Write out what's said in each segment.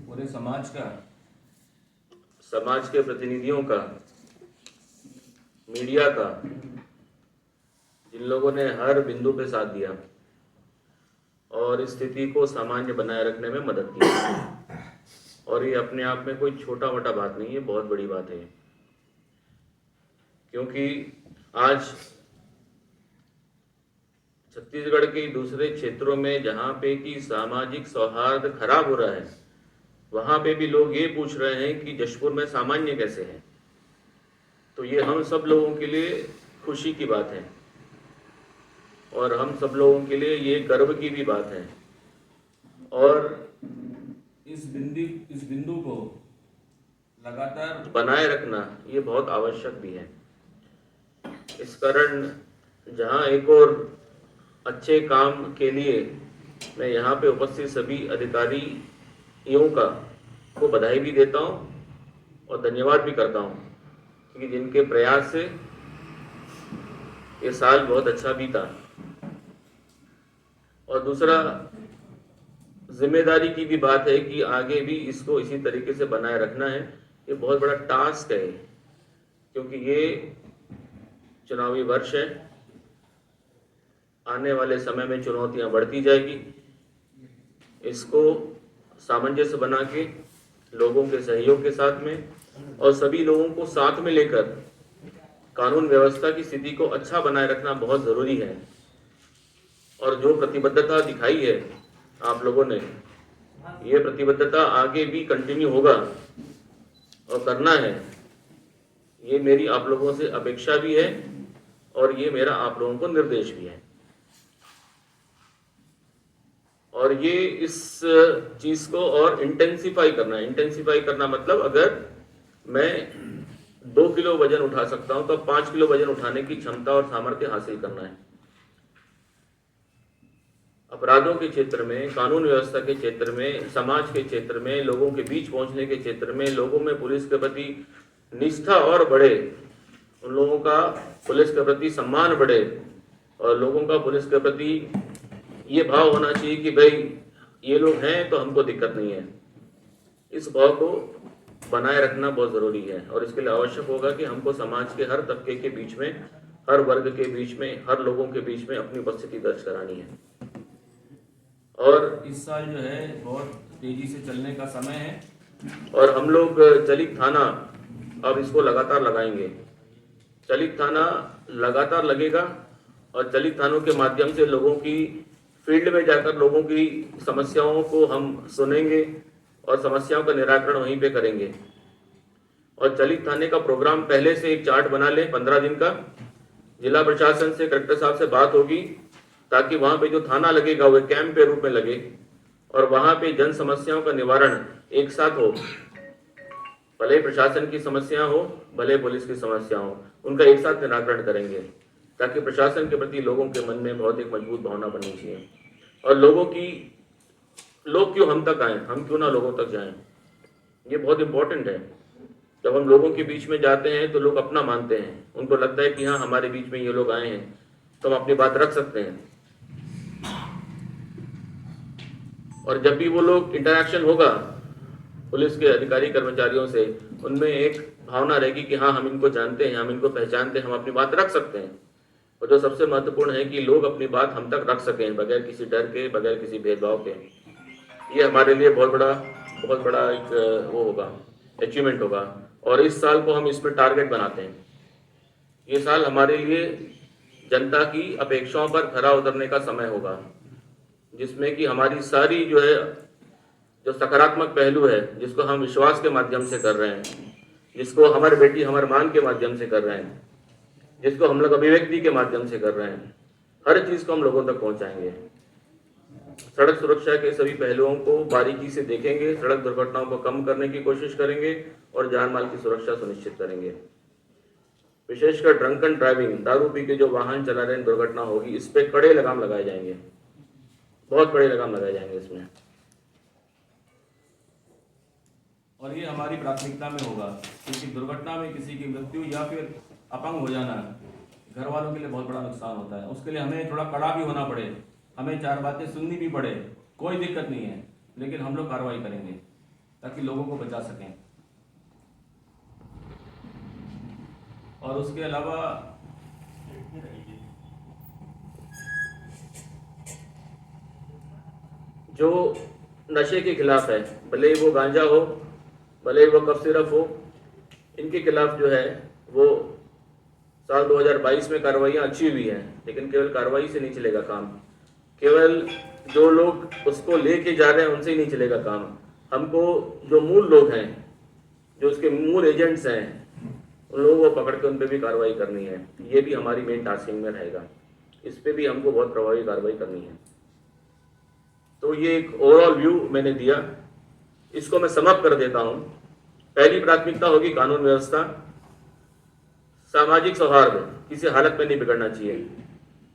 पूरे समाज का, समाज के प्रतिनिधियों का, मीडिया का, जिन लोगों ने हर बिंदु पे साथ दिया और इस स्थिति को सामान्य बनाए रखने में मदद की। और ये अपने आप में कोई छोटा मोटा बात नहीं है, बहुत बड़ी बात है। क्योंकि आज छत्तीसगढ़ के दूसरे क्षेत्रों में जहाँ पे कि सामाजिक सौहार्द खराब हो रहा है, वहाँ पे भी लोग ये पूछ रहे हैं कि जशपुर में सामान्य कैसे है। तो ये हम सब लोगों के लिए खुशी की बात है और हम सब लोगों के लिए ये गर्व की भी बात है। और इस बिंदु को लगातार बनाए रखना ये बहुत आवश्यक भी है। इस कारण जहाँ एक और अच्छे काम के लिए मैं यहाँ पे उपस्थित सभी अधिकारियों को बधाई भी देता हूँ और धन्यवाद भी करता हूँ, क्योंकि जिनके प्रयास से ये साल बहुत अच्छा बीता। और दूसरा, जिम्मेदारी की भी बात है कि आगे भी इसको इसी तरीके से बनाए रखना है। ये बहुत बड़ा टास्क है, क्योंकि ये चुनावी वर्ष है। आने वाले समय में चुनौतियां बढ़ती जाएगी। इसको सामंजस्य बना के लोगों के सहयोग के साथ में और सभी लोगों को साथ में लेकर कानून व्यवस्था की स्थिति को अच्छा बनाए रखना बहुत ज़रूरी है। और जो प्रतिबद्धता दिखाई है आप लोगों ने, ये प्रतिबद्धता आगे भी कंटिन्यू होगा और करना है। ये मेरी आप लोगों से अपेक्षा भी है और ये मेरा आप लोगों को निर्देश भी है। और ये इस चीज को और इंटेंसिफाई करना है। इंटेंसिफाई करना मतलब अगर मैं 2 किलो वजन उठा सकता हूं तो 5 किलो वजन उठाने की क्षमता और सामर्थ्य हासिल करना है। अपराधों के क्षेत्र में, कानून व्यवस्था के क्षेत्र में, समाज के क्षेत्र में, लोगों के बीच पहुंचने के क्षेत्र में लोगों में पुलिस के प्रति निष्ठा और बढ़े, उन लोगों का पुलिस के प्रति सम्मान बढ़े और लोगों का पुलिस के प्रति ये भाव होना चाहिए कि भाई ये लोग हैं तो हमको दिक्कत नहीं है। इस भाव को बनाए रखना बहुत ज़रूरी है और इसके लिए आवश्यक होगा कि हमको समाज के हर तबके के बीच में, हर वर्ग के बीच में, हर लोगों के बीच में अपनी उपस्थिति दर्ज करानी है। और इस साल जो है बहुत तेजी से चलने का समय है और हम लोग चलित थाना अब इसको लगातार लगाएंगे। चलित थाना लगातार लगेगा और चलित थानों के माध्यम से लोगों की फील्ड में जाकर लोगों की समस्याओं को हम सुनेंगे और समस्याओं का निराकरण वहीं पे करेंगे। और चलित थाने का प्रोग्राम पहले से एक चार्ट बना ले 15 दिन का। जिला प्रशासन से, कलेक्टर साहब से बात होगी ताकि वहां पे जो थाना लगेगा वो कैंप के रूप में लगे और वहां पे जन समस्याओं का निवारण एक साथ हो। भले प्रशासन की समस्या हो, भले पुलिस की समस्या हो, उनका एक साथ निराकरण करेंगे ताकि प्रशासन के प्रति लोगों के मन में बहुत एक मजबूत भावना बननी चाहिए। और लोग क्यों हम तक आए, हम क्यों ना लोगों तक जाएं, ये बहुत इंपॉर्टेंट है। जब हम लोगों के बीच में जाते हैं तो लोग अपना मानते हैं, उनको लगता है कि हाँ हमारे बीच में ये लोग आए हैं तो हम अपनी बात रख सकते हैं। और जब भी वो लोग इंटरेक्शन होगा पुलिस के अधिकारी कर्मचारियों से, उनमें एक भावना रहेगी कि हाँ हम इनको जानते हैं, हम इनको पहचानते हैं, हम अपनी बात रख सकते हैं। और जो सबसे महत्वपूर्ण है कि लोग अपनी बात हम तक रख सकें बगैर किसी डर के, बगैर किसी भेदभाव के। ये हमारे लिए बहुत बड़ा एक वो होगा, अचीवमेंट होगा। और इस साल को हम इसमें टारगेट बनाते हैं। ये साल हमारे लिए जनता की अपेक्षाओं पर खरा उतरने का समय होगा, जिसमें कि हमारी सारी जो सकारात्मक पहलू है, जिसको हम विश्वास के माध्यम से कर रहे हैं, जिसको हमारे बेटी हमारे मान के माध्यम से कर रहे हैं, जिसको हम लोग अभिव्यक्ति के माध्यम से कर रहे हैं, हर चीज़ को हम लोगों तक पहुंचाएंगे। सड़क सुरक्षा के सभी पहलुओं को बारीकी से देखेंगे, सड़क दुर्घटनाओं को कम करने की कोशिश करेंगे और जान माल की सुरक्षा सुनिश्चित करेंगे। विशेषकर ड्रंकन ड्राइविंग, दारू पी के जो वाहन चला रहे हैं, दुर्घटना होगी, इस पे कड़े लगाम लगाए जाएंगे, बहुत कड़े लगाम लगाए जाएंगे इसमें। और ये हमारी प्राथमिकता में होगा, क्योंकि दुर्घटना में किसी की मृत्यु या फिर अपंग हो जाना घर वालों के लिए बहुत बड़ा नुकसान होता है। उसके लिए हमें थोड़ा कड़ा भी होना पड़े, हमें 4 बातें सुननी भी पड़े, कोई दिक्कत नहीं है, लेकिन हम लोग कार्रवाई करेंगे। ताकि लोगों को बचा सकें। और उसके अलावा जो नशे के खिलाफ है, भले ही वो गांजा हो, भले ही वो कफ सिरप हो, इनके खिलाफ जो है वो साल 2022 में कार्रवाइयाँ अच्छी हुई हैं, लेकिन केवल कार्रवाई से नहीं चलेगा काम। केवल जो लोग उसको लेके जा रहे हैं उनसे ही नहीं चलेगा काम। हमको जो मूल लोग हैं, जो उसके मूल एजेंट्स हैं, उन लोगों को पकड़ के उन पर भी कार्रवाई करनी है। ये भी हमारी मेन टास्किंग में रहेगा। इस पर भी हमको बहुत प्रभावी कार्रवाई करनी है। तो ये एक ओवरऑल व्यू मैंने दिया, इसको मैं समअप कर देता हूँ। पहली प्राथमिकता होगी कानून व्यवस्था, सामाजिक सौहार्द किसी हालत में नहीं बिगड़ना चाहिए।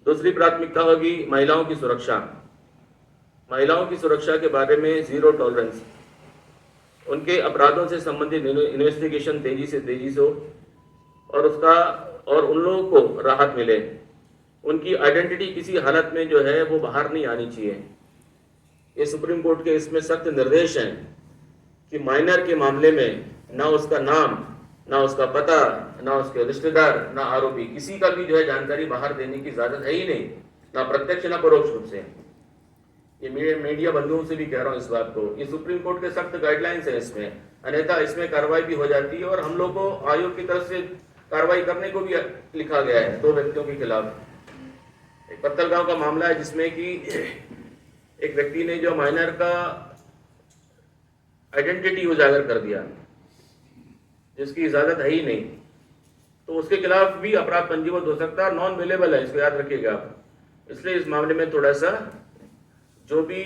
दूसरी प्राथमिकता होगी महिलाओं की सुरक्षा। महिलाओं की सुरक्षा के बारे में जीरो टॉलरेंस, उनके अपराधों से संबंधित इन्वेस्टिगेशन तेजी से हो और उन लोगों को राहत मिले। उनकी आइडेंटिटी किसी हालत में जो है वो बाहर नहीं आनी चाहिए। ये सुप्रीम कोर्ट के इसमें सख्त निर्देश हैं कि माइनर के मामले में ना उसका नाम, ना उसका पता, ना उसके रिश्तेदार, ना आरोपी, किसी का भी जो है जानकारी बाहर देने की इजाजत है ही नहीं, ना प्रत्यक्ष ना परोक्ष रूप से। ये मीडिया बंधुओं से भी कह रहा हूँ इस बात को, ये सुप्रीम कोर्ट के सख्त गाइडलाइंस है इसमें, अन्यथा इसमें कार्रवाई भी हो जाती है। और हम लोग को आयोग की तरफ से कार्रवाई करने को भी लिखा गया है 2 व्यक्तियों के खिलाफ। एक पत्तलगांव का मामला है जिसमें कि एक व्यक्ति ने जो माइनर का आइडेंटिटी उजागर कर दिया जिसकी इजाजत है ही नहीं, तो उसके खिलाफ भी अपराध पंजीबद्ध हो सकता है। नॉन अवेलेबल है, इसको याद रखिएगा आप। इसलिए इस मामले में थोड़ा सा जो भी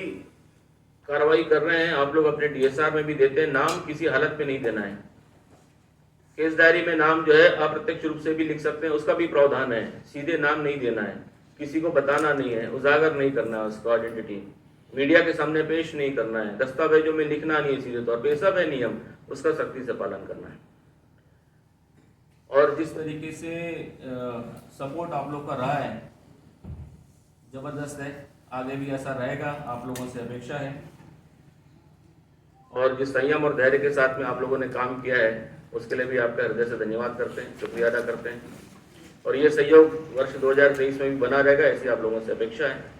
कार्रवाई कर रहे हैं आप लोग अपने DSR में भी देते हैं, नाम किसी हालत में नहीं देना है। केस डायरी में नाम जो है अप्रत्यक्ष रूप से भी लिख सकते हैं, उसका भी प्रावधान है। सीधे नाम नहीं देना है, किसी को बताना नहीं है, उजागर नहीं करना है उसको, आइडेंटिटी मीडिया के सामने पेश नहीं करना है, दस्तावेजों में लिखना नहीं है सीधे तौर पे। सब है नियम, उसका सख्ती से पालन करना है। और जिस तरीके से सपोर्ट आप लोग का रहा है जबरदस्त है, आगे भी ऐसा रहेगा, आप लोगों से अपेक्षा है। और जिस संयम और धैर्य के साथ में आप लोगों ने काम किया है उसके लिए भी आपका हृदय से धन्यवाद करते हैं, शुक्रिया अदा करते हैं। और ये सहयोग वर्ष 2023 में भी बना रहेगा, ऐसी आप लोगों से अपेक्षा है।